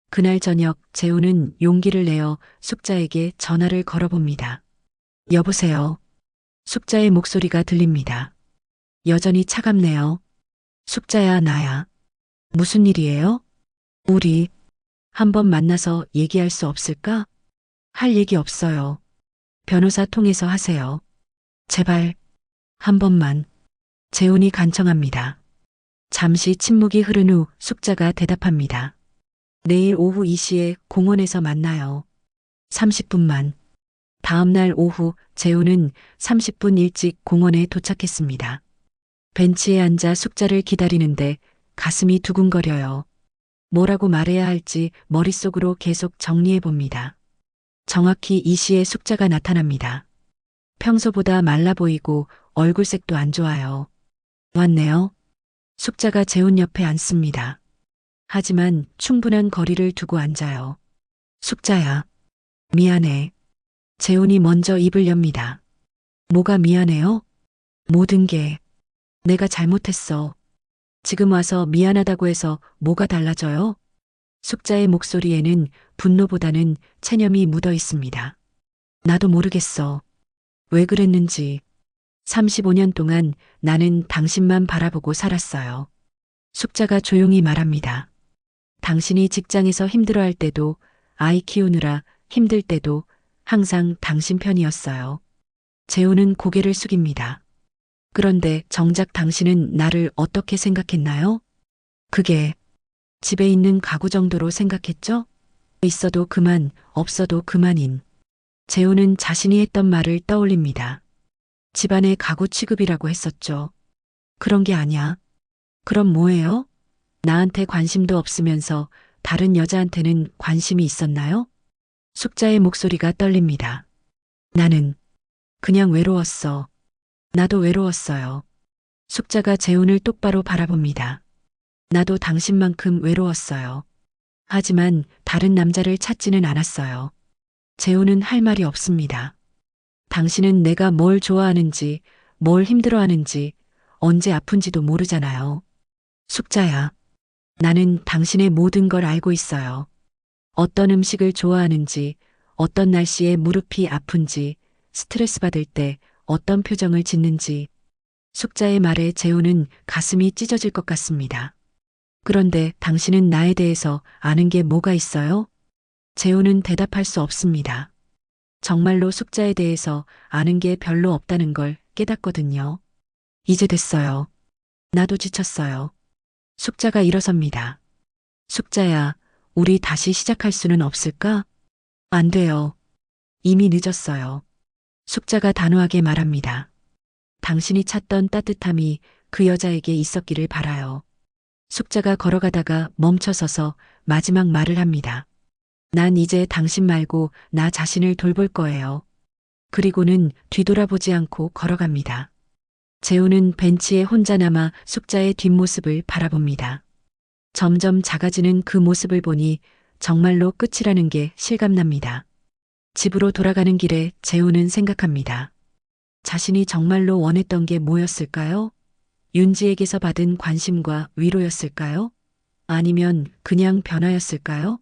그날 저녁 재훈은 용기를 내어 숙자에게 전화를 걸어봅니다. 여보세요. 숙자의 목소리가 들립니다. 여전히 차갑네요. 숙자야, 나야. 무슨 일이에요? 우리 한번 만나서 얘기할 수 없을까? 할 얘기 없어요. 변호사 통해서 하세요. 제발 한 번만. 재훈이 간청합니다. 잠시 침묵이 흐른 후 숙자가 대답합니다. 내일 오후 2시에 공원에서 만나요. 30분만. 다음 날 오후 재훈은 30분 일찍 공원에 도착했습니다. 벤치에 앉아 숙자를 기다리는데 가슴이 두근거려요. 뭐라고 말해야 할지 머릿속으로 계속 정리해 봅니다. 정확히 이 시에 숙자가 나타납니다. 평소보다 말라 보이고 얼굴색도 안 좋아요. 왔네요. 숙자가 재훈 옆에 앉습니다. 하지만 충분한 거리를 두고 앉아요. 숙자야. 미안해. 재훈이 먼저 입을 엽니다. 뭐가 미안해요? 모든 게 내가 잘못했어. 지금 와서 미안하다고 해서 뭐가 달라져요? 숙자의 목소리에는 분노보다는 체념이 묻어 있습니다. 나도 모르겠어. 왜 그랬는지. 35년 동안 나는 당신만 바라보고 살았어요. 숙자가 조용히 말합니다. 당신이 직장에서 힘들어할 때도 아이 키우느라 힘들 때도 항상 당신 편이었어요. 재훈은 고개를 숙입니다. 그런데 정작 당신은 나를 어떻게 생각했나요? 그게 집에 있는 가구 정도로 생각했죠? 있어도 그만, 없어도 그만인. 재훈은 자신이 했던 말을 떠올립니다. 집안의 가구 취급이라고 했었죠. 그런 게 아니야. 그럼 뭐예요? 나한테 관심도 없으면서 다른 여자한테는 관심이 있었나요? 숙자의 목소리가 떨립니다. 나는 그냥 외로웠어. 나도 외로웠어요. 숙자가 재훈을 똑바로 바라봅니다. 나도 당신만큼 외로웠어요. 하지만 다른 남자를 찾지는 않았어요. 재훈은 할 말이 없습니다. 당신은 내가 뭘 좋아하는지, 뭘 힘들어하는지, 언제 아픈지도 모르잖아요. 숙자야. 나는 당신의 모든 걸 알고 있어요. 어떤 음식을 좋아하는지, 어떤 날씨에 무릎이 아픈지, 스트레스 받을 때 어떤 표정을 짓는지. 숙자의 말에 재훈은 가슴이 찢어질 것 같습니다. 그런데 당신은 나에 대해서 아는 게 뭐가 있어요? 재훈은 대답할 수 없습니다. 정말로 숙자에 대해서 아는 게 별로 없다는 걸 깨닫거든요. 이제 됐어요. 나도 지쳤어요. 숙자가 일어섭니다. 숙자야, 우리 다시 시작할 수는 없을까? 안 돼요. 이미 늦었어요. 숙자가 단호하게 말합니다. 당신이 찾던 따뜻함이 그 여자에게 있었기를 바라요. 숙자가 걸어가다가 멈춰서서 마지막 말을 합니다. 난 이제 당신 말고 나 자신을 돌볼 거예요. 그리고는 뒤돌아보지 않고 걸어갑니다. 재우는 벤치에 혼자 남아 숙자의 뒷모습을 바라봅니다. 점점 작아지는 그 모습을 보니 정말로 끝이라는 게 실감납니다. 집으로 돌아가는 길에 재우는 생각합니다. 자신이 정말로 원했던 게 뭐였을까요? 윤지에게서 받은 관심과 위로였을까요? 아니면 그냥 변화였을까요?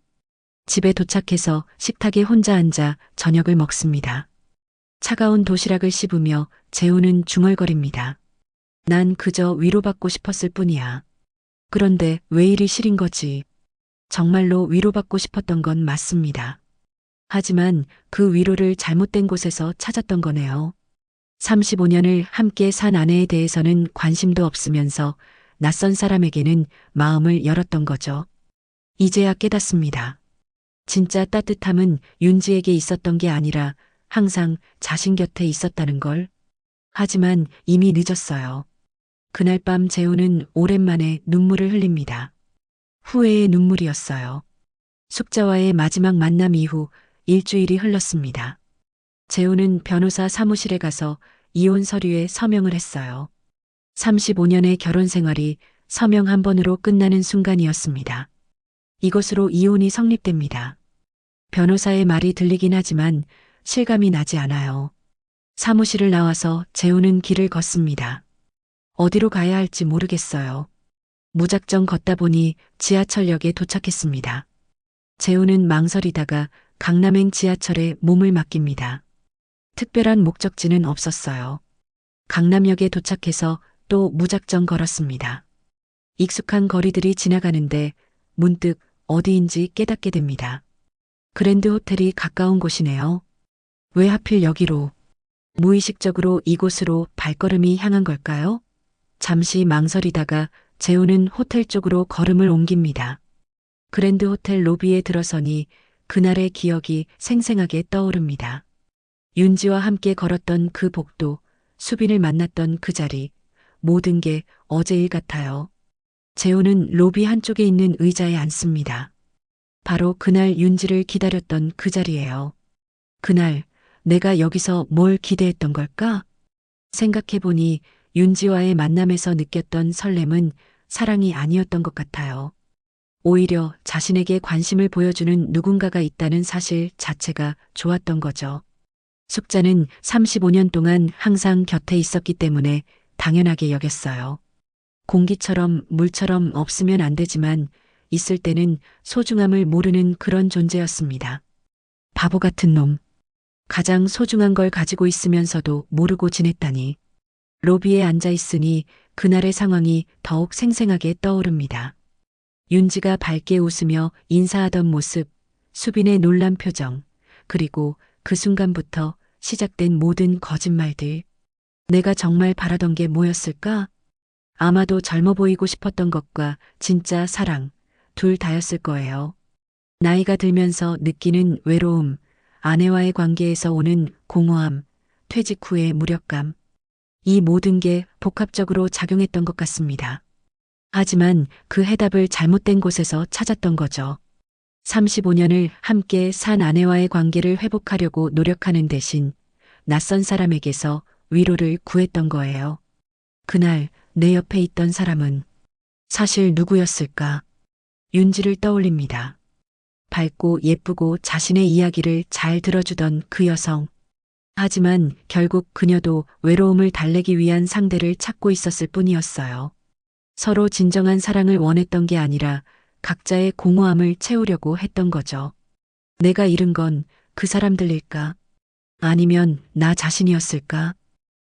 집에 도착해서 식탁에 혼자 앉아 저녁을 먹습니다. 차가운 도시락을 씹으며 재우는 중얼거립니다. 난 그저 위로받고 싶었을 뿐이야. 그런데 왜 이리 시린 거지? 정말로 위로받고 싶었던 건 맞습니다. 하지만 그 위로를 잘못된 곳에서 찾았던 거네요. 35년을 함께 산 아내에 대해서는 관심도 없으면서 낯선 사람에게는 마음을 열었던 거죠. 이제야 깨닫습니다. 진짜 따뜻함은 윤지에게 있었던 게 아니라 항상 자신 곁에 있었다는 걸. 하지만 이미 늦었어요. 그날 밤 재우는 오랜만에 눈물을 흘립니다. 후회의 눈물이었어요. 숙자와의 마지막 만남 이후 일주일이 흘렀습니다. 재우는 변호사 사무실에 가서 이혼 서류에 서명을 했어요. 35년의 결혼 생활이 서명 한 번으로 끝나는 순간이었습니다. 이것으로 이혼이 성립됩니다. 변호사의 말이 들리긴 하지만 실감이 나지 않아요. 사무실을 나와서 재우는 길을 걷습니다. 어디로 가야 할지 모르겠어요. 무작정 걷다 보니 지하철역에 도착했습니다. 재우는 망설이다가 강남행 지하철에 몸을 맡깁니다. 특별한 목적지는 없었어요. 강남역에 도착해서 또 무작정 걸었습니다. 익숙한 거리들이 지나가는데 문득 어디인지 깨닫게 됩니다. 그랜드 호텔이 가까운 곳이네요. 왜 하필 여기로? 무의식적으로 이곳으로 발걸음이 향한 걸까요? 잠시 망설이다가 재우는 호텔 쪽으로 걸음을 옮깁니다. 그랜드 호텔 로비에 들어서니 그날의 기억이 생생하게 떠오릅니다. 윤지와 함께 걸었던 그 복도, 수빈을 만났던 그 자리, 모든 게 어제 일 같아요. 재우는 로비 한쪽에 있는 의자에 앉습니다. 바로 그날 윤지를 기다렸던 그 자리예요. 그날 내가 여기서 뭘 기대했던 걸까? 생각해보니 윤지와의 만남에서 느꼈던 설렘은 사랑이 아니었던 것 같아요. 오히려 자신에게 관심을 보여주는 누군가가 있다는 사실 자체가 좋았던 거죠. 숙자는 35년 동안 항상 곁에 있었기 때문에 당연하게 여겼어요. 공기처럼 물처럼 없으면 안 되지만 있을 때는 소중함을 모르는 그런 존재였습니다. 바보 같은 놈. 가장 소중한 걸 가지고 있으면서도 모르고 지냈다니. 로비에 앉아 있으니 그날의 상황이 더욱 생생하게 떠오릅니다. 윤지가 밝게 웃으며 인사하던 모습, 수빈의 놀란 표정, 그리고 그 순간부터 시작된 모든 거짓말들. 내가 정말 바라던 게 뭐였을까? 아마도 젊어 보이고 싶었던 것과 진짜 사랑, 둘 다였을 거예요. 나이가 들면서 느끼는 외로움, 아내와의 관계에서 오는 공허함, 퇴직 후의 무력감. 이 모든 게 복합적으로 작용했던 것 같습니다. 하지만 그 해답을 잘못된 곳에서 찾았던 거죠. 35년을 함께 산 아내와의 관계를 회복하려고 노력하는 대신 낯선 사람에게서 위로를 구했던 거예요. 그날 내 옆에 있던 사람은 사실 누구였을까? 윤지를 떠올립니다. 밝고 예쁘고 자신의 이야기를 잘 들어주던 그 여성. 하지만 결국 그녀도 외로움을 달래기 위한 상대를 찾고 있었을 뿐이었어요. 서로 진정한 사랑을 원했던 게 아니라 각자의 공허함을 채우려고 했던 거죠. 내가 잃은 건 그 사람들일까? 아니면 나 자신이었을까?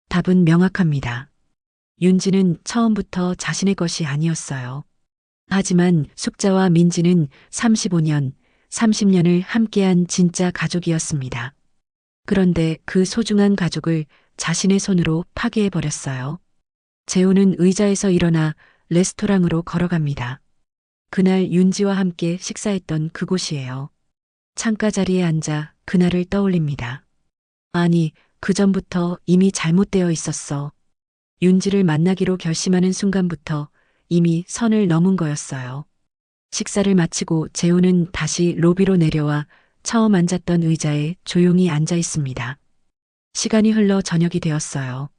답은 명확합니다. 윤지는 처음부터 자신의 것이 아니었어요. 하지만 숙자와 민지는 35년, 30년을 함께한 진짜 가족이었습니다. 그런데 그 소중한 가족을 자신의 손으로 파괴해버렸어요. 재호는 의자에서 일어나 레스토랑으로 걸어갑니다. 그날 윤지와 함께 식사했던 그곳이에요. 창가 자리에 앉아 그날을 떠올립니다. 아니, 그전부터 이미 잘못되어 있었어. 윤지를 만나기로 결심하는 순간부터 이미 선을 넘은 거였어요. 식사를 마치고 재호는 다시 로비로 내려와 처음 앉았던 의자에 조용히 앉아 있습니다. 시간이 흘러 저녁이 되었어요.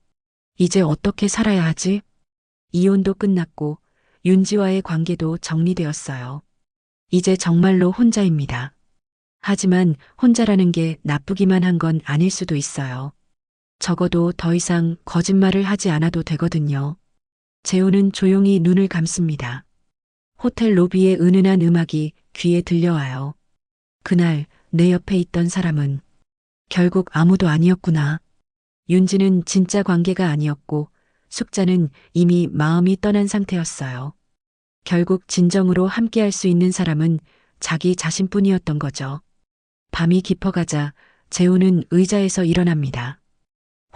이제 어떻게 살아야 하지? 이혼도 끝났고 윤지와의 관계도 정리되었어요. 이제 정말로 혼자입니다. 하지만 혼자라는 게 나쁘기만 한 건 아닐 수도 있어요. 적어도 더 이상 거짓말을 하지 않아도 되거든요. 재호는 조용히 눈을 감습니다. 호텔 로비의 은은한 음악이 귀에 들려와요. 그날 내 옆에 있던 사람은 결국 아무도 아니었구나. 윤지는 진짜 관계가 아니었고 숙자는 이미 마음이 떠난 상태였어요. 결국 진정으로 함께할 수 있는 사람은 자기 자신뿐이었던 거죠. 밤이 깊어가자 재호는 의자에서 일어납니다.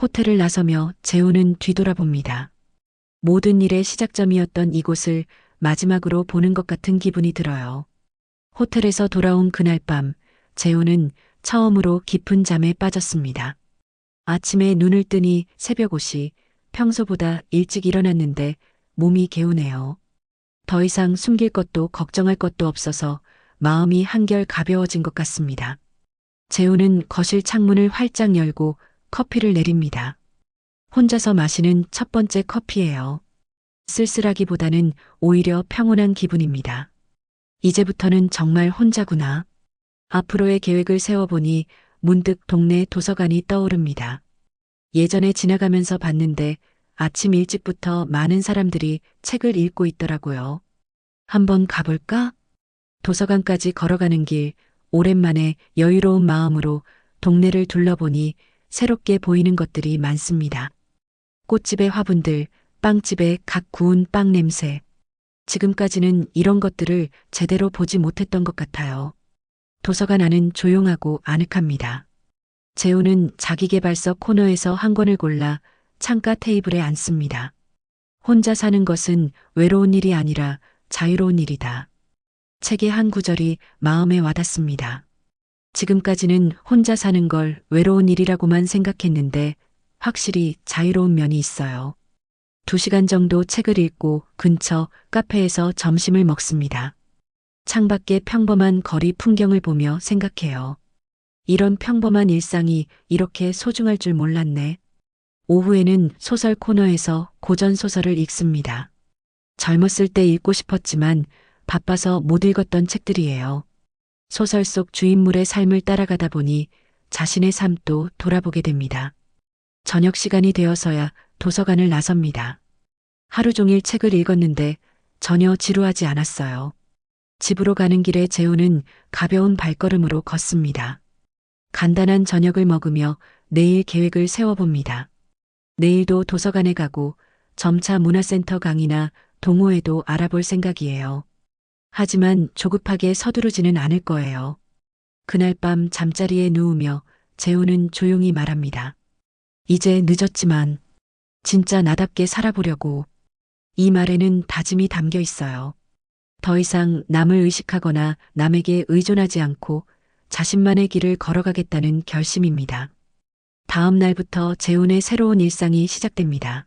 호텔을 나서며 재호는 뒤돌아봅니다. 모든 일의 시작점이었던 이곳을 마지막으로 보는 것 같은 기분이 들어요. 호텔에서 돌아온 그날 밤, 재호는 처음으로 깊은 잠에 빠졌습니다. 아침에 눈을 뜨니 새벽 5시, 평소보다 일찍 일어났는데 몸이 개운해요. 더 이상 숨길 것도 걱정할 것도 없어서 마음이 한결 가벼워진 것 같습니다. 재호는 거실 창문을 활짝 열고 커피를 내립니다. 혼자서 마시는 첫 번째 커피예요. 쓸쓸하기보다는 오히려 평온한 기분입니다. 이제부터는 정말 혼자구나. 앞으로의 계획을 세워보니 문득 동네 도서관이 떠오릅니다. 예전에 지나가면서 봤는데 아침 일찍부터 많은 사람들이 책을 읽고 있더라고요. 한번 가볼까? 도서관까지 걸어가는 길, 오랜만에 여유로운 마음으로 동네를 둘러보니 새롭게 보이는 것들이 많습니다. 꽃집의 화분들, 빵집의 갓 구운 빵 냄새. 지금까지는 이런 것들을 제대로 보지 못했던 것 같아요. 도서관 안은 조용하고 아늑합니다. 재호는 자기계발서 코너에서 한 권을 골라 창가 테이블에 앉습니다. 혼자 사는 것은 외로운 일이 아니라 자유로운 일이다. 책의 한 구절이 마음에 와닿습니다. 지금까지는 혼자 사는 걸 외로운 일이라고만 생각했는데 확실히 자유로운 면이 있어요. 2시간 정도 책을 읽고 근처 카페에서 점심을 먹습니다. 창밖의 평범한 거리 풍경을 보며 생각해요. 이런 평범한 일상이 이렇게 소중할 줄 몰랐네. 오후에는 소설 코너에서 고전 소설을 읽습니다. 젊었을 때 읽고 싶었지만 바빠서 못 읽었던 책들이에요. 소설 속 주인물의 삶을 따라가다 보니 자신의 삶도 돌아보게 됩니다. 저녁 시간이 되어서야 도서관을 나섭니다. 하루 종일 책을 읽었는데 전혀 지루하지 않았어요. 집으로 가는 길에 재호는 가벼운 발걸음으로 걷습니다. 간단한 저녁을 먹으며 내일 계획을 세워봅니다. 내일도 도서관에 가고 점차 문화센터 강의나 동호회도 알아볼 생각이에요. 하지만 조급하게 서두르지는 않을 거예요. 그날 밤 잠자리에 누우며 재호는 조용히 말합니다. 이제 늦었지만 진짜 나답게 살아보려고. 이 말에는 다짐이 담겨 있어요. 더 이상 남을 의식하거나 남에게 의존하지 않고 자신만의 길을 걸어가겠다는 결심입니다. 다음 날부터 재훈의 새로운 일상이 시작됩니다.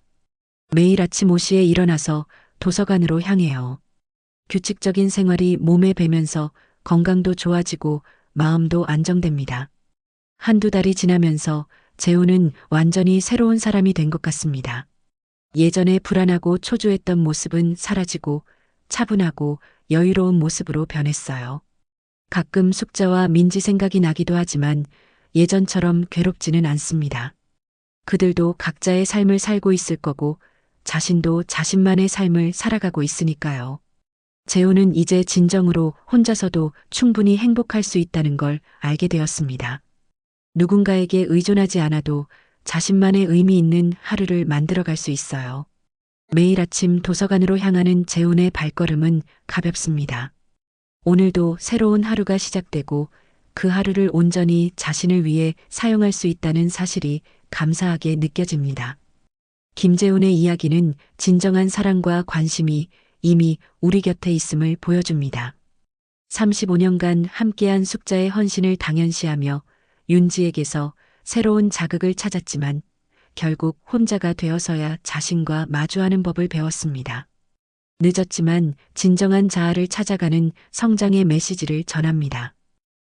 매일 아침 5시에 일어나서 도서관으로 향해요. 규칙적인 생활이 몸에 배면서 건강도 좋아지고 마음도 안정됩니다. 한두 달이 지나면서 재훈은 완전히 새로운 사람이 된 것 같습니다. 예전에 불안하고 초조했던 모습은 사라지고 차분하고 여유로운 모습으로 변했어요. 가끔 숙자와 민지 생각이 나기도 하지만 예전처럼 괴롭지는 않습니다. 그들도 각자의 삶을 살고 있을 거고 자신도 자신만의 삶을 살아가고 있으니까요. 재호는 이제 진정으로 혼자서도 충분히 행복할 수 있다는 걸 알게 되었습니다. 누군가에게 의존하지 않아도 자신만의 의미 있는 하루를 만들어갈 수 있어요. 매일 아침 도서관으로 향하는 재훈의 발걸음은 가볍습니다. 오늘도 새로운 하루가 시작되고 그 하루를 온전히 자신을 위해 사용할 수 있다는 사실이 감사하게 느껴집니다. 김재훈의 이야기는 진정한 사랑과 관심이 이미 우리 곁에 있음을 보여줍니다. 35년간 함께한 숙자의 헌신을 당연시하며 윤지에게서 새로운 자극을 찾았지만 결국 혼자가 되어서야 자신과 마주하는 법을 배웠습니다. 늦었지만 진정한 자아를 찾아가는 성장의 메시지를 전합니다.